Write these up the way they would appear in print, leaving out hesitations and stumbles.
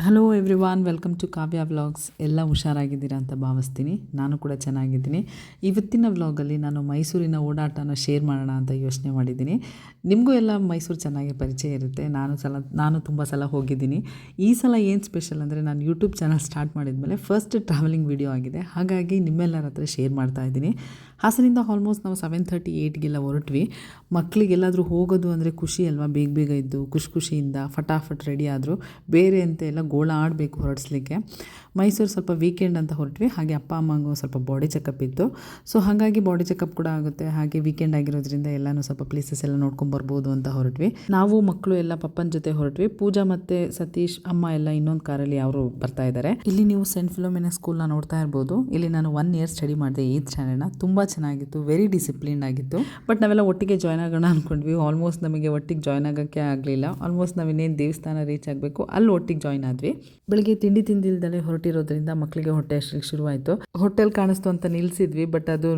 Hello everyone, welcome to Kavya vlogs. ಎಲ್ಲ ಹುಷಾರಾಗಿದ್ದೀರಾ ಅಂತ ಭಾವಿಸ್ತೀನಿ. ನಾನು ಕೂಡ ಚೆನ್ನಾಗಿದ್ದೀನಿ. ಇವತ್ತಿನ ವ್ಲಾಗಲ್ಲಿ ನಾನು ಮೈಸೂರಿನ ಓಡಾಟನ ಶೇರ್ ಮಾಡೋಣ ಅಂತ ಯೋಚನೆ ಮಾಡಿದ್ದೀನಿ. ನಿಮಗೂ ಎಲ್ಲ ಮೈಸೂರು ಚೆನ್ನಾಗಿ ಪರಿಚಯ ಇರುತ್ತೆ. ನಾನು ತುಂಬ ಸಲ ಹೋಗಿದ್ದೀನಿ. ಈ ಸಲ ಏನು ಸ್ಪೆಷಲ್ ಅಂದರೆ, ನಾನು ಯೂಟ್ಯೂಬ್ ಚಾನಲ್ ಸ್ಟಾರ್ಟ್ ಮಾಡಿದ್ಮೇಲೆ ಫಸ್ಟ್ ಟ್ರಾವೆಲಿಂಗ್ ವಿಡಿಯೋ ಆಗಿದೆ. ಹಾಗಾಗಿ ನಿಮ್ಮೆಲ್ಲರ ಹತ್ರ ಶೇರ್ ಮಾಡ್ತಾ ಇದ್ದೀನಿ. ಹಾಸನಿಂದ ಆಲ್ಮೋಸ್ಟ್ ನಾವು 7:30 8ಗೆಲ್ಲ ಹೊರಟ್ವಿ. ಮಕ್ಕಳಿಗೆಲ್ಲಾದರೂ ಹೋಗೋದು ಅಂದರೆ ಖುಷಿ ಅಲ್ವಾ, ಬೇಗ ಬೇಗ ಇದ್ದು ಖುಷಿಯಿಂದ ಫಟಾಫಟ್ ರೆಡಿ ಆದರು. ಬೇರೆ ಅಂತ ಎಲ್ಲ ಗೋಳ ಆಡಬೇಕು ಹೊರಡಿಸ್ಲಿಕ್ಕೆ. ಮೈಸೂರು ಸ್ವಲ್ಪ ವೀಕೆಂಡ್ ಅಂತ ಹೊರಟ್ವಿ. ಹಾಗೆ ಅಪ್ಪ ಅಮ್ಮಂಗೂ ಸ್ವಲ್ಪ ಬಾಡಿ ಚೆಕಪ್ ಇತ್ತು. ಸೊ ಹಾಗಾಗಿ ಬಾಡಿ ಚೆಕಪ್ ಕೂಡ ಆಗುತ್ತೆ. ಹಾಗೆ ವೀಕೆಂಡ್ ಆಗಿರೋದ್ರಿಂದ ಎಲ್ಲನೂ ಸ್ವಲ್ಪ ಪ್ಲೇಸಸ್ ಎಲ್ಲ ನೋಡ್ಕೊಂಬರ್ಬೋದು ಅಂತ ಹೊರಟ್ವಿ. ನಾವು ಮಕ್ಕಳು ಎಲ್ಲ ಪಪ್ಪನ ಜೊತೆ ಹೊರಟ್ವಿ. ಪೂಜಾ ಮತ್ತು ಸತೀಶ್ ಅಮ್ಮ ಎಲ್ಲ ಇನ್ನೊಂದು ಕಾರಲ್ಲಿ ಅವರು ಬರ್ತಾ ಇದ್ದಾರೆ. ಇಲ್ಲಿ ನೀವು ಸೆಂಟ್ ಫಿಲೋಮಿನಾ ಸ್ಕೂಲ್ನ ನೋಡ್ತಾ ಇರ್ಬೋದು. ಇಲ್ಲಿ ನಾನು 1 ಇಯರ್ ಸ್ಟಡಿ ಮಾಡಿದೆ 8th ಸ್ಟ್ಯಾಂಡರ್ಡ್ನ. ತುಂಬ ಚೆನ್ನಾಗಿತ್ತು, ವೆರಿ ಡಿಸಿಪ್ಲಿನ್ ಆಗಿತ್ತು. ಬಟ್ ನಾವೆಲ್ಲ ಒಟ್ಟಿಗೆ ಜಾಯ್ನ್ ಆಗೋಣ ಅಂದ್ಕೊಂಡ್ವಿ. ಆಲ್ಮೋಸ್ಟ್ ನಮಗೆ ಒಟ್ಟಿಗೆ ಜಾಯ್ನ್ ಆಗೋಕ್ಕೆ ಆಗಲಿಲ್ಲ. ಆಲ್ಮೋಸ್ಟ್ ನಾವಿನ್ನೇನು ದೇವಸ್ಥಾನ ರೀಚ್ ಆಗಬೇಕು ಅಲ್ಲಿ ಒಟ್ಟಿಗೆ ಜಾಯ್ನ್ ಆದ್ವಿ. ಬೆಳಿಗ್ಗೆ ತಿಂಡಿ ತಿಂದಿಲ್ದಲೇ ಹೊರಟಿರೋದ್ರಿಂದ ಮಕ್ಕಳಿಗೆ ಹೊಟ್ಟೆ ಅಷ್ಟಕ್ಕೆ ಶುರುವಾಯಿತು. ಹೋಟೆಲ್ ಕಾಣಿಸ್ತು ಅಂತ ನಿಲ್ಲಿಸಿದ್ವಿ. ಬಟ್ ಅದು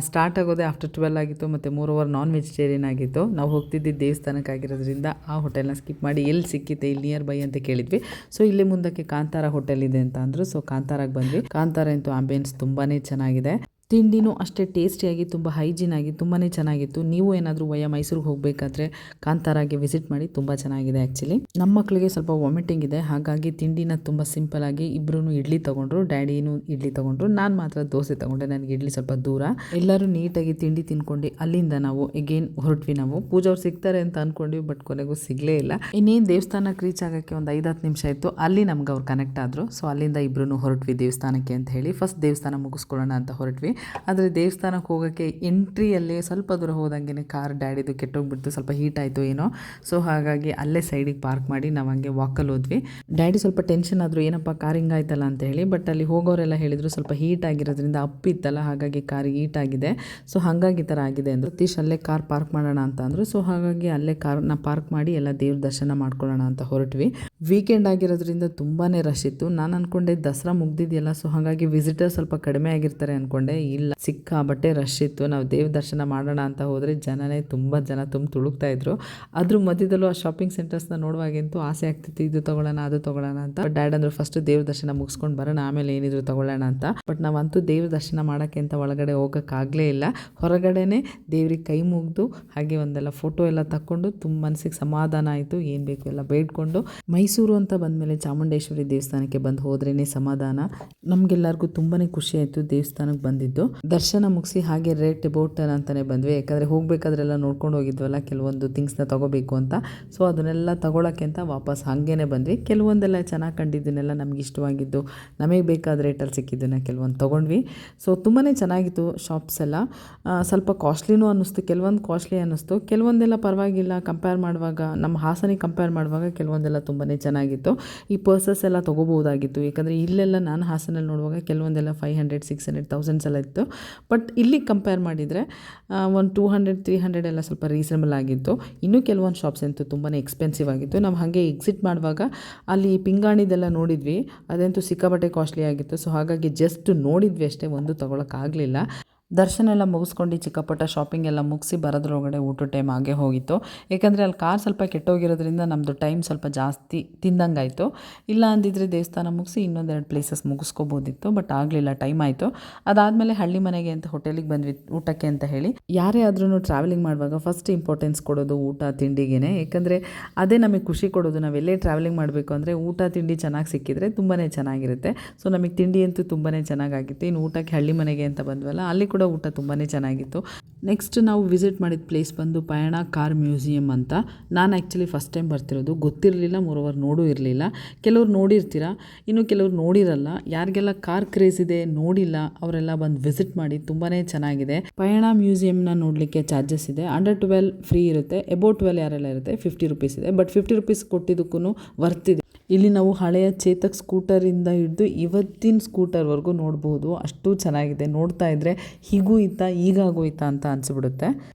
ಸ್ಟಾರ್ಟ್ ಆಗೋದೇ ಆಫ್ಟರ್ 12 ಆಗಿತ್ತು. ಮತ್ತು ಮೋರೋವರ್ ನಾನ್ ವೆಜಿಟೇರಿಯನ್ ಆಗಿತ್ತು. ನಾವು ಹೋಗ್ತಿದ್ದಿದ್ದು ದೇವಸ್ಥಾನಕ್ಕಾಗಿರೋದ್ರಿಂದ ಆ ಹೋಟೆಲ್ನ ಸ್ಕಿಪ್ ಮಾಡಿ ಎಲ್ಲಿ ಸಿಕ್ಕಿತ್ತೆ ಇಲ್ಲಿ ನಿಯರ್ ಬೈ ಅಂತ ಕೇಳಿದ್ವಿ. ಸೊ ಇಲ್ಲೇ ಮುಂದಕ್ಕೆ ಕಾಂತಾರ ಹೋಟೆಲ್ ಇದೆ ಅಂತ ಅಂದರು. ಸೊ ಕಾಂತಾರಾಗೆ ಬಂದ್ವಿ. ಕಾಂತಾರ ಅಂತೂ ಆಂಬಿಯನ್ಸ್ ತುಂಬಾ ಚೆನ್ನಾಗಿದೆ. ತಿಂಡಿನೂ ಅಷ್ಟೇ ಟೇಸ್ಟಿಯಾಗಿ, ತುಂಬ ಹೈಜೀನ್ ಆಗಿ ತುಂಬಾ ಚೆನ್ನಾಗಿತ್ತು. ನೀವು ಏನಾದರೂ ಮೈಸೂರಿಗೆ ಹೋಗಬೇಕಾದ್ರೆ ಕಾಂತಾರಾಗೆ ವಿಸಿಟ್ ಮಾಡಿ, ತುಂಬ ಚೆನ್ನಾಗಿದೆ. ಆ್ಯಕ್ಚುಲಿ ನಮ್ಮ ಮಕ್ಕಳಿಗೆ ಸ್ವಲ್ಪ ವಾಮಿಟಿಂಗ್ ಇದೆ. ಹಾಗಾಗಿ ತಿಂಡಿನ ತುಂಬ ಸಿಂಪಲಾಗಿ ಇಬ್ಬರೂ ಇಡ್ಲಿ ತೊಗೊಂಡ್ರು. ಡ್ಯಾಡಿನೂ ಇಡ್ಲಿ ತೊಗೊಂಡ್ರು. ನಾನು ಮಾತ್ರ ದೋಸೆ ತೊಗೊಂಡೆ. ನನಗೆ ಇಡ್ಲಿ ಸ್ವಲ್ಪ ದೂರ. ಎಲ್ಲರೂ ನೀಟಾಗಿ ತಿಂಡಿ ತಿನ್ಕೊಂಡು ಅಲ್ಲಿಂದ ನಾವು ಎಗೇನ್ ಹೊರಟ್ವಿ. ನಾವು ಪೂಜಾ ಅವ್ರು ಸಿಗ್ತಾರೆ ಅಂತ ಅಂದ್ಕೊಂಡ್ವಿ, ಬಟ್ ಕೊನೆಗೂ ಸಿಗಲೇ ಇಲ್ಲ. ಇನ್ನೇನು ದೇವಸ್ಥಾನಕ್ಕೆ ರೀಚ್ ಆಗೋಕ್ಕೆ ಒಂದು 5-10 ನಿಮಿಷ ಇತ್ತು. ಅಲ್ಲಿ ನಮ್ಗೆ ಅವ್ರು ಕನೆಕ್ಟ್ ಆದರು. ಸೊ ಅಲ್ಲಿಂದ ಇಬ್ಬರೂ ಹೊರಟ್ವಿ ದೇವಸ್ಥಾನಕ್ಕೆ ಅಂತ ಹೇಳಿ. ಫಸ್ಟ್ ದೇವಸ್ಥಾನ ಮುಗಿಸ್ಕೊಳ್ಳೋಣ ಅಂತ ಹೊರಟ್ವಿ. ಆದರೆ ದೇವಸ್ಥಾನಕ್ಕೆ ಹೋಗೋಕ್ಕೆ ಎಂಟ್ರಿಯಲ್ಲಿ ಸ್ವಲ್ಪ ದೂರ ಹೋದಂಗೆ ಕಾರ್ ಡ್ಯಾಡಿದು ಕೆಟ್ಟೋಗ್ಬಿಡ್ತು. ಸ್ವಲ್ಪ ಹೀಟ್ ಆಯಿತು ಏನೋ. ಸೊ ಹಾಗಾಗಿ ಅಲ್ಲೇ ಸೈಡಿಗೆ ಪಾರ್ಕ್ ಮಾಡಿ ನಾವು ಹಂಗೆ ವಾಕಲ್ಲಿ ಹೋದ್ವಿ. ಡ್ಯಾಡಿ ಸ್ವಲ್ಪ ಟೆನ್ಷನ್ ಆದರು, ಏನಪ್ಪ ಕಾರ್ ಹಿಂಗಾಯ್ತಲ್ಲ ಅಂತ ಹೇಳಿ. ಬಟ್ ಅಲ್ಲಿ ಹೋಗೋರೆಲ್ಲ ಹೇಳಿದರು ಸ್ವಲ್ಪ ಹೀಟ್ ಆಗಿರೋದ್ರಿಂದ ಅಪ್ಪಿತ್ತಲ್ಲ, ಹಾಗಾಗಿ ಕಾರ್ ಹೀಟ್ ಆಗಿದೆ. ಸೊ ಹಾಗಾಗಿ ಈ ಥರ ಆಗಿದೆ ಅಂದರು. ಸತೀಶ್ ಅಲ್ಲೇ ಕಾರ್ ಪಾರ್ಕ್ ಮಾಡೋಣ ಅಂತ ಅಂದರು. ಸೊ ಹಾಗಾಗಿ ಅಲ್ಲೇ ಕಾರ್ನ ಪಾರ್ಕ್ ಮಾಡಿ ಎಲ್ಲ ದೇವ್ರ ದರ್ಶನ ಮಾಡ್ಕೊಳ್ಳೋಣ ಅಂತ ಹೊರಟ್ವಿ. ವೀಕೆಂಡ್ ಆಗಿರೋದ್ರಿಂದ ತುಂಬಾ ರಶ್ ಇತ್ತು. ನಾನು ಅಂದ್ಕೊಂಡೆ ದಸರಾ ಮುಗ್ದಿದೆಯಲ್ಲ, ಸೊ ಹಾಗಾಗಿ ವಿಸಿಟರ್ ಸ್ವಲ್ಪ ಕಡಿಮೆ ಆಗಿರ್ತಾರೆ ಅಂದ್ಕೊಂಡೆ. ಇಲ್ಲ, ಸಿಕ್ಕಾಬಟ್ಟೆ ರಶ್ ಇತ್ತು. ನಾವು ದೇವ್ರ ದರ್ಶನ ಮಾಡೋಣ ಅಂತ ಹೋದರೆ ತುಂಬ ಜನ ತುಳುಕ್ತಾ ಇದ್ರು. ಅದ್ರ ಮಧ್ಯದಲ್ಲೂ ಆ ಶಾಪಿಂಗ್ ಸೆಂಟರ್ಸ್ನ ನೋಡುವಾಗಂತೂ ಆಸೆ ಆಗ್ತಿತ್ತು, ಇದು ತೊಗೊಳ್ಳೋಣ ಅದು ತೊಗೊಳ್ಳೋಣ ಅಂತ. ಡ್ಯಾಡ್ ಅಂದರು ಫಸ್ಟ್ ದೇವ್ರ ದರ್ಶನ ಮುಗಿಸ್ಕೊಂಡು ಬರೋಣ, ಆಮೇಲೆ ಏನಿದ್ರು ತೊಗೊಳ್ಳೋಣ ಅಂತ. ಬಟ್ ನಾವಂತೂ ದೇವ್ರ ದರ್ಶನ ಮಾಡೋಕ್ಕೆ ಅಂತ ಒಳಗಡೆ ಹೋಗೋಕ್ಕಾಗಲೇ ಇಲ್ಲ. ಹೊರಗಡೆನೇ ದೇವ್ರಿಗೆ ಕೈ ಮುಗಿದು ಹಾಗೆ ಒಂದೆಲ್ಲ ಫೋಟೋ ಎಲ್ಲ ತಕ್ಕೊಂಡು ತುಂಬ ಮನಸ್ಸಿಗೆ ಸಮಾಧಾನ ಆಯಿತು. ಏನು ಬೇಕು ಎಲ್ಲ ಬೇಡ್ಕೊಂಡು ಮೈಸೂರು ಅಂತ ಬಂದಮೇಲೆ ಚಾಮುಂಡೇಶ್ವರಿ ದೇವಸ್ಥಾನಕ್ಕೆ ಬಂದು ಹೋದ್ರೇ ಸಮಾಧಾನ. ನಮಗೆಲ್ಲರಿಗೂ ತುಂಬಾ ಖುಷಿ ಆಯಿತು ದೇವಸ್ಥಾನಕ್ಕೆ ಬಂದಿದ್ದು. ದರ್ಶನ ಮುಗಿಸಿ ಹಾಗೆ ರೇಟ್ ಅಬೌಟ್ ಅಂತಲೇ ಬಂದ್ವಿ. ಯಾಕಂದರೆ ಹೋಗಬೇಕಾದ್ರೆಲ್ಲ ನೋಡ್ಕೊಂಡು ಹೋಗಿದ್ವಲ್ಲ ಕೆಲವೊಂದು ಥಿಂಗ್ಸ್ನ ತೊಗೋಬೇಕು ಅಂತ. ಸೊ ಅದನ್ನೆಲ್ಲ ತೊಗೊಳಕ್ಕೆ ಅಂತ ವಾಪಸ್ ಹಾಗೇ ಬಂದ್ವಿ. ಕೆಲವೊಂದೆಲ್ಲ ಚೆನ್ನಾಗಿ ಕಂಡಿದ್ದನ್ನೆಲ್ಲ ನಮ್ಗೆ ಇಷ್ಟವಾಗಿದ್ದು, ನಮಗೆ ಬೇಕಾದ ರೇಟಲ್ಲಿ ಸಿಕ್ಕಿದ್ದನ್ನು ಕೆಲವೊಂದು ತೊಗೊಂಡ್ವಿ. ಸೊ ತುಂಬಾ ಚೆನ್ನಾಗಿತ್ತು ಶಾಪ್ಸ್ ಎಲ್ಲ. ಸ್ವಲ್ಪ ಕಾಸ್ಟ್ಲಿನೂ ಅನ್ನಿಸ್ತು, ಕೆಲವೊಂದು ಕಾಸ್ಟ್ಲಿ ಅನ್ನಿಸ್ತು, ಕೆಲವೊಂದೆಲ್ಲ ಪರವಾಗಿಲ್ಲ. ಕಂಪೇರ್ ಮಾಡುವಾಗ, ನಮ್ಮ ಹಾಸನಿಗೆ ಕಂಪೇರ್ ಮಾಡುವಾಗ ಕೆಲವೊಂದೆಲ್ಲ ತುಂಬಾ ಚೆನ್ನಾಗಿತ್ತು. ಈ ಪರ್ಸಸ್ ಎಲ್ಲ ತೊಗೋಬೋದಾಗಿತ್ತು. ಯಾಕಂದರೆ ಇಲ್ಲೆಲ್ಲ ನಾನು ಹಾಸನಲ್ಲಿ ನೋಡುವಾಗ ಕೆಲವೊಂದೆಲ್ಲ 500 600 1000 ಎಲ್ಲ ಇತ್ತು. ಬಟ್ ಇಲ್ಲಿ ಕಂಪೇರ್ ಮಾಡಿದರೆ ಒಂದು 200 300 ಎಲ್ಲ ಸ್ವಲ್ಪ ರೀಸನಬಲ್ ಆಗಿತ್ತು. ಇನ್ನೂ ಕೆಲವೊಂದು ಶಾಪ್ಸ್ ಅಂತೂ ತುಂಬಾ ಎಕ್ಸ್ಪೆನ್ಸಿವ್ ಆಗಿತ್ತು. ನಾವು ಹಾಗೆ ಎಕ್ಸಿಟ್ ಮಾಡುವಾಗ ಅಲ್ಲಿ ಪಿಂಗಾಣಿದೆಲ್ಲ ನೋಡಿದ್ವಿ, ಅದಂತೂ ಸಿಕ್ಕಾಪಟ್ಟೆ ಕಾಸ್ಟ್ಲಿ ಆಗಿತ್ತು. ಸೊ ಹಾಗಾಗಿ ಜಸ್ಟ್ ನೋಡಿದ್ವಿ ಅಷ್ಟೇ, ಒಂದು ತೊಗೊಳಕ್ಕಾಗಲಿಲ್ಲ. ದರ್ಶನ ಎಲ್ಲ ಮುಗಿಸ್ಕೊಂಡು ಚಿಕ್ಕಪುಟ್ಟ ಶಾಪಿಂಗ್ ಎಲ್ಲ ಮುಗಿಸಿ ಬರೋದ್ರೊಳಗಡೆ ಊಟ ಟೈಮ್ ಆಗೇ ಹೋಗಿತ್ತು. ಏಕೆಂದರೆ ಅಲ್ಲಿ ಕಾರ್ ಸ್ವಲ್ಪ ಕೆಟ್ಟೋಗಿರೋದ್ರಿಂದ ನಮ್ಮದು ಟೈಮ್ ಸ್ವಲ್ಪ ಜಾಸ್ತಿ ತಿಂದಂಗಾಯಿತು. ಇಲ್ಲ ಅಂದಿದ್ರೆ ದೇವಸ್ಥಾನ ಮುಗಿಸಿ ಇನ್ನೊಂದೆರಡು ಪ್ಲೇಸಸ್ ಮುಗಿಸ್ಕೋಬೋದಿತ್ತು. ಬಟ್ ಆಗಲಿಲ್ಲ, ಟೈಮ್ ಆಯಿತು. ಅದಾದಮೇಲೆ ಹಳ್ಳಿ ಮನೆಗೆ ಅಂತ ಹೋಟೆಲಿಗೆ ಬಂದ್ವಿ ಊಟಕ್ಕೆ ಅಂತ ಹೇಳಿ. ಯಾರೇ ಆದ್ರೂ ಟ್ರಾವೆಲಿಂಗ್ ಮಾಡುವಾಗ ಫಸ್ಟ್ ಇಂಪಾರ್ಟೆನ್ಸ್ ಕೊಡೋದು ಊಟ ತಿಂಡಿಗೆ. ಏಕೆಂದರೆ ಅದೇ ನಮಗೆ ಖುಷಿ ಕೊಡೋದು. ನಾವೆಲ್ಲೇ ಟ್ರಾವೆಲಿಂಗ್ ಮಾಡಬೇಕು ಅಂದರೆ ಊಟ ತಿಂಡಿ ಚೆನ್ನಾಗಿ ಸಿಕ್ಕಿದರೆ ತುಂಬಾ ಚೆನ್ನಾಗಿರುತ್ತೆ. ಸೊ ನಮಗೆ ತಿಂಡಿ ಅಂತೂ ತುಂಬಾ ಚೆನ್ನಾಗಾಗಿತ್ತು. ಇನ್ನು ಊಟಕ್ಕೆ ಹಳ್ಳಿ ಮನೆಗೆ ಅಂತ ಬಂದ್ವಲ್ಲ, ಅಲ್ಲಿ ಕೂಡ ಊಟ ತುಂಬಾ ಚೆನ್ನಾಗಿತ್ತು. ನೆಕ್ಸ್ಟ್ ನಾವು ವಿಸಿಟ್ ಮಾಡಿದ ಪ್ಲೇಸ್ ಬಂದು ಪಯಣ ಕಾರ್ ಮ್ಯೂಸಿಯಂ ಅಂತ. ನಾನು ಆ್ಯಕ್ಚುಲಿ ಫಸ್ಟ್ ಟೈಮ್ ಬರ್ತಿರೋದು, ಗೊತ್ತಿರಲಿಲ್ಲ, ಮೋರೋವರ್ ನೋಡೂ ಇರಲಿಲ್ಲ. ಕೆಲವ್ರು ನೋಡಿರ್ತೀರ, ಇನ್ನು ಕೆಲವ್ರು ನೋಡಿರಲ್ಲ. ಯಾರಿಗೆಲ್ಲ ಕಾರ್ ಕ್ರೇಜ್ ಇದೆ, ನೋಡಿಲ್ಲ, ಅವರೆಲ್ಲ ಬಂದು ವಿಸಿಟ್ ಮಾಡಿ, ತುಂಬಾ ಚೆನ್ನಾಗಿದೆ. ಪಯಣ ಮ್ಯೂಸಿಯಂನ ನೋಡಲಿಕ್ಕೆ ಚಾರ್ಜಸ್ ಇದೆ. ಅಂಡರ್ 12 ಫ್ರೀ ಇರುತ್ತೆ, ಅಬೌಟ್ 12 ಯಾರೆಲ್ಲ ಇರುತ್ತೆ 50 ರೂಪೀಸ್ ಇದೆ. ಬಟ್ 50 ರೂಪೀಸ್ ಕೊಟ್ಟಿದ್ದಕ್ಕೂ ವರ್ತಿದೆ. ಇಲ್ಲಿ ನಾವು ಹಳೆಯ ಚೇತಕ್ ಸ್ಕೂಟರಿಂದ ಹಿಡಿದು ಇವತ್ತಿನ ಸ್ಕೂಟರ್ವರೆಗೂ ನೋಡ್ಬೋದು. ಅಷ್ಟು ಚೆನ್ನಾಗಿದೆ. ನೋಡ್ತಾ ಇದ್ದರೆ ಹೀಗೂ ಇತ್ತಾ ಈಗಾಗೋಯ್ತಾ ಅಂತ ಅನಿಸ್ಬಿಡುತ್ತೆ.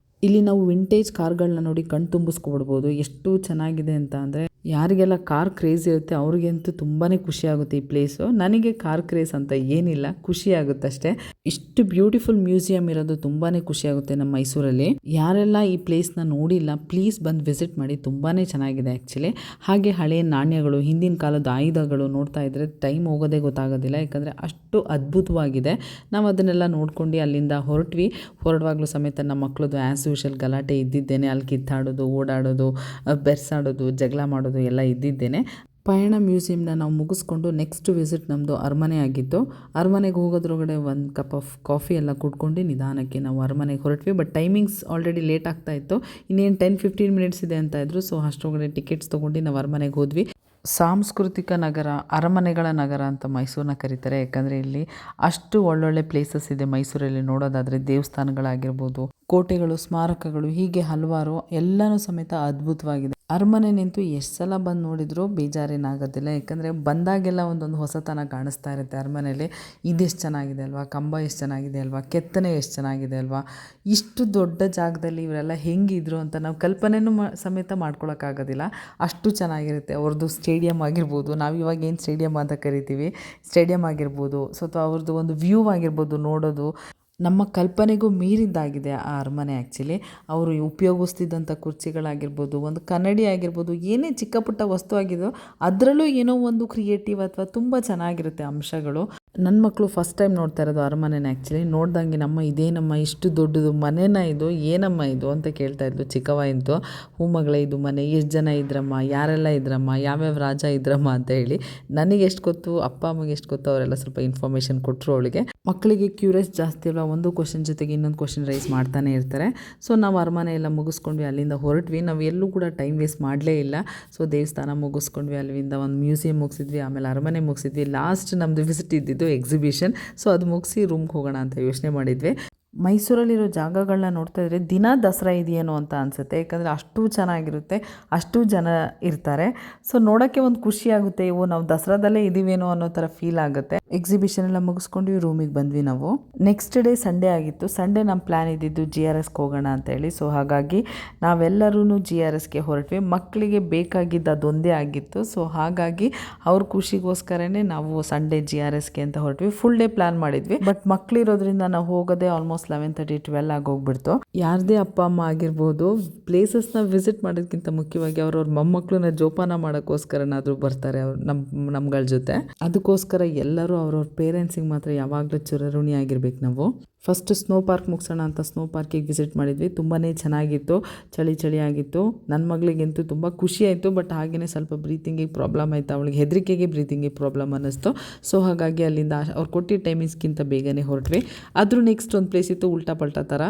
ಇಲ್ಲಿ ನಾವು ವಿಂಟೇಜ್ ಕಾರ್ಗಳನ್ನ ನೋಡಿ ಕಣ್ ತುಂಬಿಸ್ಕೊಬಿಡ್ಬೋದು. ಎಷ್ಟು ಚೆನ್ನಾಗಿದೆ ಅಂತ ಅಂದರೆ ಯಾರಿಗೆಲ್ಲ ಕಾರ್ ಕ್ರೇಜ್ ಇರುತ್ತೆ ಅವ್ರಿಗಂತೂ ತುಂಬಾ ಖುಷಿಯಾಗುತ್ತೆ ಈ ಪ್ಲೇಸು. ನನಗೆ ಕಾರ್ ಕ್ರೇಜ್ ಅಂತ ಏನಿಲ್ಲ, ಖುಷಿಯಾಗುತ್ತೆ ಅಷ್ಟೇ. ಇಷ್ಟು ಬ್ಯೂಟಿಫುಲ್ ಮ್ಯೂಸಿಯಂ ಇರೋದು ತುಂಬಾ ಖುಷಿಯಾಗುತ್ತೆ ನಮ್ಮ ಮೈಸೂರಲ್ಲಿ. ಯಾರೆಲ್ಲ ಈ ಪ್ಲೇಸ್ನ ನೋಡಿಲ್ಲ ಪ್ಲೀಸ್ ಬಂದು ವಿಸಿಟ್ ಮಾಡಿ, ತುಂಬಾ ಚೆನ್ನಾಗಿದೆ ಆ್ಯಕ್ಚುಲಿ. ಹಾಗೆ ಹಳೆಯ ನಾಣ್ಯಗಳು, ಹಿಂದಿನ ಕಾಲದ ಆಯುಧಗಳು ನೋಡ್ತಾ ಇದ್ದರೆ ಟೈಮ್ ಹೋಗೋದೇ ಗೊತ್ತಾಗೋದಿಲ್ಲ, ಯಾಕಂದರೆ ಅಷ್ಟು ಅದ್ಭುತವಾಗಿದೆ. ನಾವು ಅದನ್ನೆಲ್ಲ ನೋಡ್ಕೊಂಡು ಅಲ್ಲಿಂದ ಹೊರಡುವಾಗಲೂ ಸಮೇತ ನಮ್ಮ ಮಕ್ಕಳದು ಆ್ಯಸ್ ಯೂಶಲ್ ಗಲಾಟೆ ಇದ್ದಿದ್ದೇನೆ. ಅಲ್ಲಿ ಕಿತ್ತಾಡೋದು, ಓಡಾಡೋದು, ಬೆರ್ಸಾಡೋದು, ಜಗಳ ಮಾಡೋದು ಎಲ್ಲ ಇದ್ದಿದ್ದೇನೆ. ಪಯಣ ಮ್ಯೂಸಿಯಮ್ನ ನಾವು ಮುಗಿಸ್ಕೊಂಡು ನೆಕ್ಸ್ಟ್ ವಿಸಿಟ್ ನಮ್ಮದು ಅರಮನೆ ಆಗಿತ್ತು. ಅರಮನೆಗೆ ಹೋಗೋದ್ರೊಳಗಡೆ ಒಂದು ಕಪ್ ಆಫ್ ಕಾಫಿ ಎಲ್ಲ ಕುಡ್ಕೊಂಡು ನಿಧಾನಕ್ಕೆ ನಾವು ಅರಮನೆಗೆ ಹೊರಟ್ವಿ. ಬಟ್ ಟೈಮಿಂಗ್ಸ್ ಆಲ್ರೆಡಿ ಲೇಟ್ ಆಗ್ತಾ ಇತ್ತು, ಇನ್ನೇನು 10-15 ಮಿನಿಟ್ಸ್ ಇದೆ ಅಂತ ಇದ್ರು. ಸೊ ಅಷ್ಟರೊಳಗಡೆ ಟಿಕೆಟ್ಸ್ ತೊಗೊಂಡು ನಾವು ಅರಮನೆಗೆ ಹೋದ್ವಿ. ಸಾಂಸ್ಕೃತಿಕ ನಗರ, ಅರಮನೆಗಳ ನಗರ ಅಂತ ಮೈಸೂರನ್ನ ಕರೀತಾರೆ, ಯಾಕಂದರೆ ಇಲ್ಲಿ ಅಷ್ಟು ಒಳ್ಳೊಳ್ಳೆ ಪ್ಲೇಸಸ್ ಇದೆ ಮೈಸೂರಲ್ಲಿ ನೋಡೋದಾದರೆ. ದೇವಸ್ಥಾನಗಳಾಗಿರ್ಬೋದು, ಕೋಟೆಗಳು, ಸ್ಮಾರಕಗಳು, ಹೀಗೆ ಹಲವಾರು ಎಲ್ಲನೂ ಸಮೇತ ಅದ್ಭುತವಾಗಿದೆ. ಅರಮನೆ ನಿಂತು ಎಷ್ಟು ಸಲ ಬಂದು ನೋಡಿದರೂ ಬೇಜಾರೇನಾಗೋದಿಲ್ಲ, ಯಾಕಂದರೆ ಬಂದಾಗೆಲ್ಲ ಒಂದೊಂದು ಹೊಸತನ ಕಾಣಿಸ್ತಾ ಇರುತ್ತೆ ಅರಮನೆಯಲ್ಲಿ. ಇದೆಷ್ಟು ಚೆನ್ನಾಗಿದೆ ಅಲ್ವಾ, ಕಂಬ ಎಷ್ಟು ಚೆನ್ನಾಗಿದೆ ಅಲ್ವಾ, ಕೆತ್ತನೆ ಎಷ್ಟು ಚೆನ್ನಾಗಿದೆ ಅಲ್ವಾ, ಇಷ್ಟು ದೊಡ್ಡ ಜಾಗದಲ್ಲಿ ಇವರೆಲ್ಲ ಹೆಂಗಿದ್ರು ಅಂತ ನಾವು ಕಲ್ಪನೆನೂ ಸಮೇತ ಮಾಡ್ಕೊಳಕ್ಕಾಗೋದಿಲ್ಲ, ಅಷ್ಟು ಚೆನ್ನಾಗಿರುತ್ತೆ. ಅವ್ರದ್ದು ಸ್ಟೇಡಿಯಂ ಆಗಿರ್ಬೋದು, ನಾವು ಇವಾಗ ಏನು ಸ್ಟೇಡಿಯಂ ಅಂತ ಕರಿತೀವಿ, ಸ್ಟೇಡಿಯಂ ಆಗಿರ್ಬೋದು, ಅಥವಾ ಅವ್ರದ್ದು ಒಂದು ವ್ಯೂ ಆಗಿರ್ಬೋದು, ನೋಡೋದು ನಮ್ಮ ಕಲ್ಪನೆಗೂ ಮೀರಿದ್ದಾಗಿದೆ ಆ ಅರಮನೆ ಆ್ಯಕ್ಚುಲಿ. ಅವರು ಉಪಯೋಗಿಸ್ತಿದ್ದಂಥ ಕುರ್ಚಿಗಳಾಗಿರ್ಬೋದು, ಒಂದು ಕನ್ನಡಿ ಆಗಿರ್ಬೋದು, ಏನೇ ಚಿಕ್ಕ ಪುಟ್ಟ ವಸ್ತು ಆಗಿದೋ ಅದರಲ್ಲೂ ಏನೋ ಒಂದು ಕ್ರಿಯೇಟಿವ್ ಅಥವಾ ತುಂಬ ಚೆನ್ನಾಗಿರುತ್ತೆ ಅಂಶಗಳು. ನನ್ನ ಮಕ್ಕಳು ಫಸ್ಟ್ ಟೈಮ್ ನೋಡ್ತಾ ಇರೋದು ಅರಮನೆನ ಆ್ಯಕ್ಚುಲಿ. ನೋಡ್ದಂಗೆ ನಮ್ಮ ಇದೇನಮ್ಮ ಇಷ್ಟು ದೊಡ್ಡದು ಮನೆನ ಇದು, ಏನಮ್ಮ ಇದು ಅಂತ ಕೇಳ್ತಾ ಇದ್ಲು ಚಿಕ್ಕವ ಇಂತು. ಹೂ ಮಗಳೇ ಇದು ಮನೆ, ಎಷ್ಟು ಜನ ಇದ್ರಮ್ಮ, ಯಾರೆಲ್ಲ ಇದ್ರಮ್ಮ, ಯಾವ್ಯಾವ ರಾಜ ಇದ್ರಮ್ಮ ಅಂತ ಹೇಳಿ. ನನಗೆ ಎಷ್ಟು ಗೊತ್ತು, ಅಪ್ಪ ಅಮ್ಮಗೆ ಎಷ್ಟು ಗೊತ್ತು, ಅವರೆಲ್ಲ ಸ್ವಲ್ಪ ಇನ್ಫಾರ್ಮೇಷನ್ ಕೊಟ್ಟರು ಅವಳಿಗೆ. ಮಕ್ಕಳಿಗೆ ಕ್ಯೂರಿಯಸ್ ಜಾಸ್ತಿ ಅಲ್ವಾ, ಒಂದು ಕ್ವಶನ್ ಜೊತೆಗೆ ಇನ್ನೊಂದು ಕ್ವಶನ್ ರೈಸ್ ಮಾಡ್ತಾನೆ ಇರ್ತಾರೆ. ಸೊ ನಾವು ಅರಮನೆ ಎಲ್ಲ ಮುಗಿಸ್ಕೊಂಡ್ವಿ, ಅಲ್ಲಿಂದ ಹೊರಟ್ವಿ. ನಾವು ಎಲ್ಲೂ ಕೂಡ ಟೈಮ್ ವೇಸ್ಟ್ ಮಾಡಲೇ ಇಲ್ಲ. ಸೊ ದೇವಸ್ಥಾನ ಮುಗಿಸ್ಕೊಂಡ್ವಿ, ಅಲ್ಲಿಂದ ಒಂದು ಮ್ಯೂಸಿಯಂ ಮುಗಿಸಿದ್ವಿ, ಆಮೇಲೆ ಅರಮನೆ ಮುಗಿಸಿದ್ವಿ. ಲಾಸ್ಟ್ ನಮ್ಮದು ವಿಸಿಟ್ ಇದ್ದಿದ್ದು ಎಕ್ಸಿಬಿಷನ್. ಸೊ ಅದು ಮುಗಿಸಿ ರೂಮ್ಗೆ ಹೋಗೋಣ ಅಂತ ಯೋಚನೆ ಮಾಡಿದ್ವಿ. ಮೈಸೂರಲ್ಲಿರೋ ಜಾಗಗಳನ್ನ ನೋಡ್ತಾ ಇದ್ರೆ ದಿನ ದಸರಾ ಇದೆಯೇನೋ ಅಂತ ಅನಿಸುತ್ತೆ, ಯಾಕಂದರೆ ಅಷ್ಟು ಚೆನ್ನಾಗಿರುತ್ತೆ, ಅಷ್ಟು ಜನ ಇರ್ತಾರೆ. ಸೊ ನೋಡೋಕ್ಕೆ ಒಂದು ಖುಷಿ ಆಗುತ್ತೆ, ನಾವು ದಸರಾದಲ್ಲೇ ಇದ್ದೀವೇನೋ ಅನ್ನೋ ಥರ ಫೀಲ್ ಆಗುತ್ತೆ. ಎಕ್ಸಿಬಿಷನ್ ಎಲ್ಲ ಮುಗಿಸ್ಕೊಂಡು ರೂಮಿಗೆ ಬಂದ್ವಿ ನಾವು. ನೆಕ್ಸ್ಟ್ ಡೇ ಸಂಡೇ ಆಗಿತ್ತು. ಸಂಡೇ ನಮ್ಮ ಪ್ಲ್ಯಾನ್ ಇದ್ದಿದ್ದು GRSಗೆ ಹೋಗೋಣ ಅಂತೇಳಿ. ಸೊ ಹಾಗಾಗಿ ನಾವೆಲ್ಲರೂ GRSಗೆ ಹೊರಟ್ವಿ. ಮಕ್ಕಳಿಗೆ ಬೇಕಾಗಿದ್ದು ಅದೊಂದೇ ಆಗಿತ್ತು. ಸೊ ಹಾಗಾಗಿ ಅವ್ರ ಖುಷಿಗೋಸ್ಕರನೇ ನಾವು ಸಂಡೇ GRSಗೆ ಅಂತ ಹೊರಟ್ವಿ. ಫುಲ್ ಡೇ ಪ್ಲ್ಯಾನ್ ಮಾಡಿದ್ವಿ, ಬಟ್ ಮಕ್ಕಳಿರೋದ್ರಿಂದ ನಾವು ಹೋಗೋದೇ ಆಲ್ಮೋಸ್ಟ್ 11:30-12 ಆಗೋಗ್ಬಿಡ್ತು. ಯಾರದೇ ಅಪ್ಪ ಅಮ್ಮ ಆಗಿರ್ಬೋದು, ಪ್ಲೇಸಸ್ನ ವಿಸಿಟ್ ಮಾಡೋದಕ್ಕಿಂತ ಮುಖ್ಯವಾಗಿ ಅವ್ರವ್ರ ಮೊಮ್ಮಕ್ಕಳನ್ನ ಜೋಪಾನ ಮಾಡೋಕ್ಕೋಸ್ಕರನಾದರೂ ಬರ್ತಾರೆ ಅವ್ರು ನಮ್ಗಳ ಜೊತೆ. ಅದಕ್ಕೋಸ್ಕರ ಎಲ್ಲರೂ ಅವ್ರವ್ರ ಪೇರೆಂಟ್ಸಿಗೆ ಮಾತ್ರ ಯಾವಾಗಲೂ ಚಿರಋಣಿ ಆಗಿರ್ಬೇಕು ನಾವು. ಫಸ್ಟ್ ಸ್ನೋ ಪಾರ್ಕ್ ಮುಗಿಸೋಣ ಅಂತ ಸ್ನೋ ಪಾರ್ಕಿಗೆ ವಿಸಿಟ್ ಮಾಡಿದ್ವಿ. ತುಂಬಾ ಚೆನ್ನಾಗಿತ್ತು, ಚಳಿ ಆಗಿತ್ತು. ನನ್ನ ಮಗಳಿಗಂತೂ ತುಂಬ ಖುಷಿ ಆಯಿತು, ಬಟ್ ಹಾಗೆಯೇ ಸ್ವಲ್ಪ ಬ್ರೀತಿಂಗಿಗೆ ಪ್ರಾಬ್ಲಮ್ ಆಯಿತು, ಅವಳಿಗೆ ಹೆದರಿಕೆಗೆ ಬ್ರೀತಿಂಗಿಗೆ ಪ್ರಾಬ್ಲಮ್ ಅನ್ನಿಸ್ತು. ಸೊ ಹಾಗಾಗಿ ಅಲ್ಲಿಂದ ಅವ್ರು ಕೊಟ್ಟಿದ್ದ ಟೈಮಿಂಗ್ಸ್ಗಿಂತ ಬೇಗನೆ ಹೊರಟ್ವಿ. ಆದರೂ ನೆಕ್ಸ್ಟ್ ಒಂದು ಪ್ಲೇಸ್ ಇತ್ತು, ಉಲ್ಟಾ ಪಲ್ಟಾ ಥರ.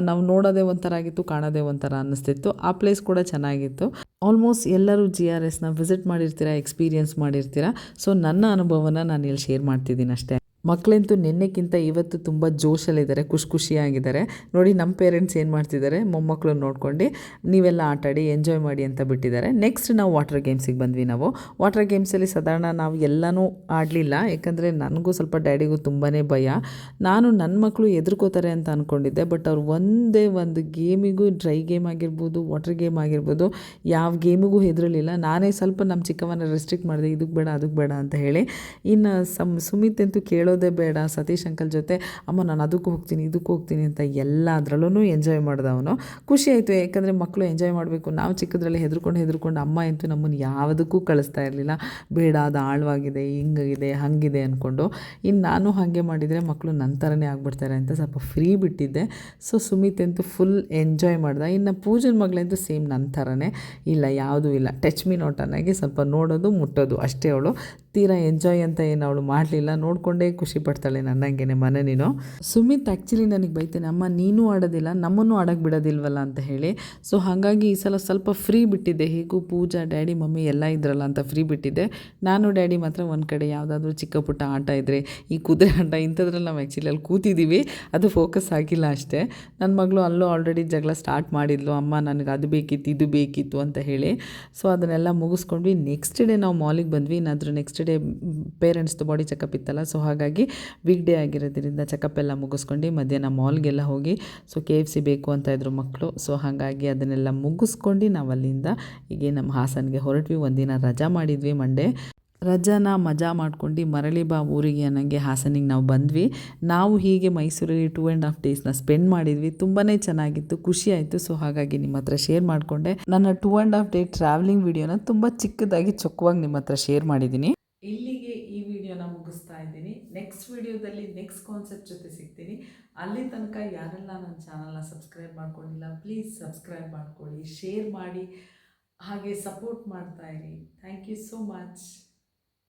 ನಾವು ನೋಡೋದೇ ಒಂಥರ ಆಗಿತ್ತು, ಕಾಣೋದೇ ಒಂಥರ ಅನ್ನಿಸ್ತಿತ್ತು. ಆ ಪ್ಲೇಸ್ ಕೂಡ ಚೆನ್ನಾಗಿತ್ತು. ಆಲ್ಮೋಸ್ಟ್ ಎಲ್ಲರೂ GRSನ ವಿಸಿಟ್ ಮಾಡಿರ್ತೀರಾ, ಎಕ್ಸ್ಪೀರಿಯನ್ಸ್ ಮಾಡಿರ್ತೀರಾ. ಸೊ ನನ್ನ ಅನುಭವನ ನಾನು ಇಲ್ಲಿ ಶೇರ್ ಮಾಡ್ತಿದ್ದೀನಿ ಅಷ್ಟೇ. ಮಕ್ಕಳಂತೂ ನಿನ್ನೆಕ್ಕಿಂತ ಇವತ್ತು ತುಂಬ ಜೋಶಲ್ಲಿದ್ದಾರೆ, ಖುಷಿಯಾಗಿದ್ದಾರೆ. ನೋಡಿ ನಮ್ಮ ಪೇರೆಂಟ್ಸ್ ಏನು ಮಾಡ್ತಿದ್ದಾರೆ, ಮೊಮ್ಮಕ್ಕಳು ನೋಡ್ಕೊಂಡು ನೀವೆಲ್ಲ ಆಟಾಡಿ ಎಂಜಾಯ್ ಮಾಡಿ ಅಂತ ಬಿಟ್ಟಿದ್ದಾರೆ. ನೆಕ್ಸ್ಟ್ ನಾವು ವಾಟರ್ ಗೇಮ್ಸಿಗೆ ಬಂದ್ವಿ. ನಾವು ವಾಟರ್ ಗೇಮ್ಸಲ್ಲಿ ಸಾಧಾರಣ ನಾವು ಎಲ್ಲನೂ ಆಡಲಿಲ್ಲ, ಯಾಕಂದರೆ ನನಗೂ ಸ್ವಲ್ಪ ಡ್ಯಾಡಿಗೂ ತುಂಬಾ ಭಯ. ನಾನು ನನ್ನ ಮಕ್ಕಳು ಎದುರ್ಕೋತಾರೆ ಅಂತ ಅಂದ್ಕೊಂಡಿದ್ದೆ, ಬಟ್ ಅವ್ರು ಒಂದೇ ಒಂದು ಗೇಮಿಗೂ, ಡ್ರೈ ಗೇಮ್ ಆಗಿರ್ಬೋದು, ವಾಟರ್ ಗೇಮ್ ಆಗಿರ್ಬೋದು, ಯಾವ ಗೇಮಿಗೂ ಹೆದರಲಿಲ್ಲ. ನಾನೇ ಸ್ವಲ್ಪ ನಮ್ಮ ಚಿಕ್ಕವನ್ನ ರೆಸ್ಟ್ರಿಕ್ಟ್ ಮಾಡಿದೆ, ಇದಕ್ಕೆ ಬೇಡ ಅದಕ್ಕೆ ಬೇಡ ಅಂತ ಹೇಳಿ. ಇನ್ನು ಸುಮಿತ್ ಅಂತೂ ಕೇಳೋದೇ ಬೇಡ, ಸತೀಶ್ ಅಂಕಲ್ ಜೊತೆ ಅಮ್ಮ ನಾನು ಅದಕ್ಕೂ ಹೋಗ್ತೀನಿ ಇದಕ್ಕೂ ಹೋಗ್ತೀನಿ ಅಂತ ಎಲ್ಲದರಲ್ಲೂ ಎಂಜಾಯ್ ಮಾಡಿದ ಅವನು. ಖುಷಿ ಆಯಿತು, ಯಾಕಂದರೆ ಮಕ್ಕಳು ಎಂಜಾಯ್ ಮಾಡಬೇಕು. ನಾವು ಚಿಕ್ಕದ್ರಲ್ಲಿ ಹೆದರ್ಕೊಂಡು ಅಮ್ಮ ಅಂತೂ ನಮ್ಮನ್ನು ಯಾವುದಕ್ಕೂ ಕಳಿಸ್ತಾ ಇರಲಿಲ್ಲ. ಬೇಡ ಅದು ಆಳವಾಗಿದೆ, ಹಿಂಗಿದೆ ಹಾಗಿದೆ ಅಂದ್ಕೊಂಡು. ಇನ್ನು ನಾನು ಹಾಗೆ ಮಾಡಿದರೆ ಮಕ್ಕಳು ನನ್ನ ಥರನೇ ಆಗ್ಬಿಡ್ತಾರೆ ಅಂತ ಸ್ವಲ್ಪ ಫ್ರೀ ಬಿಟ್ಟಿದ್ದೆ. ಸೊ ಸುಮಿತ್ ಅಂತೂ ಫುಲ್ ಎಂಜಾಯ್ ಮಾಡ್ದೆ. ಇನ್ನು ಪೂಜನ ಮಗಳಂತೂ ಸೇಮ್ ನನ್ನ ಥರನೇ, ಇಲ್ಲ ಯಾವುದೂ ಇಲ್ಲ, ಟಚ್ ಮೀ ನಾಟ್ ಅನ್ನೋಗೆ ಸ್ವಲ್ಪ ನೋಡೋದು ಮುಟ್ಟೋದು ಅಷ್ಟೇ. ಅವಳು ತೀರಾ ಎಂಜಾಯ್ ಅಂತ ಏನು ಅವಳು ಮಾಡಲಿಲ್ಲ, ನೋಡಿಕೊಂಡೇ ಖುಷಿ ಪಡ್ತಾಳೆ ನನ್ನಂಗೆ ಮನೆ. ನೀನು ಸುಮಿತ್ ಆ್ಯಕ್ಚುಲಿ ನನಗೆ ಬೈತಾನೆ, ಅಮ್ಮ ನೀನು ಆಡೋದಿಲ್ಲ ನಮ್ಮನ್ನು ಆಡೋಕ್ಕೆ ಬಿಡೋದಿಲ್ವಲ್ಲ ಅಂತ ಹೇಳಿ. ಸೊ ಹಾಗಾಗಿ ಈ ಸಲ ಸ್ವಲ್ಪ ಫ್ರೀ ಬಿಟ್ಟಿದ್ದೆ. ಹೇಗೂ ಪೂಜಾ, ಡ್ಯಾಡಿ, ಮಮ್ಮಿ ಎಲ್ಲ ಇದ್ರಲ್ಲ ಅಂತ ಫ್ರೀ ಬಿಟ್ಟಿದ್ದೆ. ನಾನು ಡ್ಯಾಡಿ ಮಾತ್ರ ಒಂದು ಕಡೆ ಯಾವುದಾದ್ರೂ ಚಿಕ್ಕ ಪುಟ್ಟ ಆಟ ಇದ್ದರೆ, ಈ ಕುದುರೆ ಆಟ ಇಂಥದ್ರಲ್ಲಿ ನಾವು ಆ್ಯಕ್ಚುಲಿ ಅಲ್ಲಿ ಕೂತಿದ್ದೀವಿ, ಅದು ಫೋಕಸ್ ಆಗಿಲ್ಲ ಅಷ್ಟೇ. ನನ್ನ ಮಗಳು ಅಲ್ಲೂ ಆಲ್ರೆಡಿ ಜಗಳ ಸ್ಟಾರ್ಟ್ ಮಾಡಿದ್ಲು, ಅಮ್ಮ ನನಗೆ ಅದು ಬೇಕಿತ್ತು ಇದು ಬೇಕಿತ್ತು ಅಂತ ಹೇಳಿ. ಸೊ ಅದನ್ನೆಲ್ಲ ಮುಗಿಸ್ಕೊಂಡ್ವಿ. ನೆಕ್ಸ್ಟ್ ಡೇ ನಾವು ಮಾಲಿಗೆ ಬಂದ್ವಿ. ಏನಾದರೂ ನೆಕ್ಸ್ಟ್ ನೆಕ್ಸ್ಟ್ ಡೇ ಪೇರೆಂಟ್ಸ್ದು ಬಾಡಿ ಚೆಕಪ್ ಇತ್ತಲ್ಲ, ಸೊ ಹಾಗಾಗಿ ವೀಕ್ ಡೇ ಆಗಿರೋದ್ರಿಂದ ಚೆಕಪ್ ಎಲ್ಲ ಮುಗಿಸ್ಕೊಂಡು ಮಧ್ಯಾಹ್ನ ಮಾಲ್ಗೆಲ್ಲ ಹೋಗಿ, ಸೊ KFC ಬೇಕು ಅಂತ ಇದ್ರು ಮಕ್ಕಳು. ಸೊ ಹಾಗಾಗಿ ಅದನ್ನೆಲ್ಲ ಮುಗಿಸ್ಕೊಂಡು ನಾವು ಅಲ್ಲಿಂದ ಹೀಗೆ ನಮ್ಮ ಹಾಸನ್ಗೆ ಹೊರಟ್ವಿ. ಒಂದಿನ ರಜಾ ಮಾಡಿದ್ವಿ, ಮಂಡೇ ರಜಾನ ಮಜಾ ಮಾಡ್ಕೊಂಡು ಮರಳಿ ಬಾ ಊರಿಗೆ ಅನ್ನಂಗೆ ಹಾಸನಿಗೆ ನಾವು ಬಂದ್ವಿ. ನಾವು ಹೀಗೆ ಮೈಸೂರಲ್ಲಿ 2.5 ಡೇಸ್ನ ಸ್ಪೆಂಡ್ ಮಾಡಿದ್ವಿ. ತುಂಬಾ ಚೆನ್ನಾಗಿತ್ತು, ಖುಷಿ ಆಯಿತು. ಸೊ ಹಾಗಾಗಿ ನಿಮ್ಮ ಹತ್ರ ಶೇರ್ ಮಾಡಿಕೊಂಡೆ. ನನ್ನ 2.5 ಡೇ ಟ್ರಾವೆಲಿಂಗ್ ವಿಡಿಯೋನ ತುಂಬ ಚಿಕ್ಕದಾಗಿ ಚೊಕ್ಕವಾಗಿ ನಿಮ್ಮ ಹತ್ರ ಶೇರ್ ಮಾಡಿದ್ದೀನಿ. ಇಲ್ಲಿಗೆ ಈ ವಿಡಿಯೋನ ಮುಗಿಸ್ತಾ ಇದ್ದೀನಿ. ನೆಕ್ಸ್ಟ್ ವಿಡಿಯೋದಲ್ಲಿ ನೆಕ್ಸ್ಟ್ ಕಾನ್ಸೆಪ್ಟ್ ಜೊತೆ ಸಿಗ್ತೀನಿ. ಅಲ್ಲಿ ತನಕ ಯಾರೆಲ್ಲ ನನ್ನ ಚಾನಲ್ನ ಸಬ್ಸ್ಕ್ರೈಬ್ ಮಾಡ್ಕೊಂಡಿಲ್ಲ, ಪ್ಲೀಸ್ ಸಬ್ಸ್ಕ್ರೈಬ್ ಮಾಡ್ಕೊಳ್ಳಿ, ಶೇರ್ ಮಾಡಿ, ಹಾಗೆ ಸಪೋರ್ಟ್ ಮಾಡ್ತಾಯಿರಿ. Thank you so much.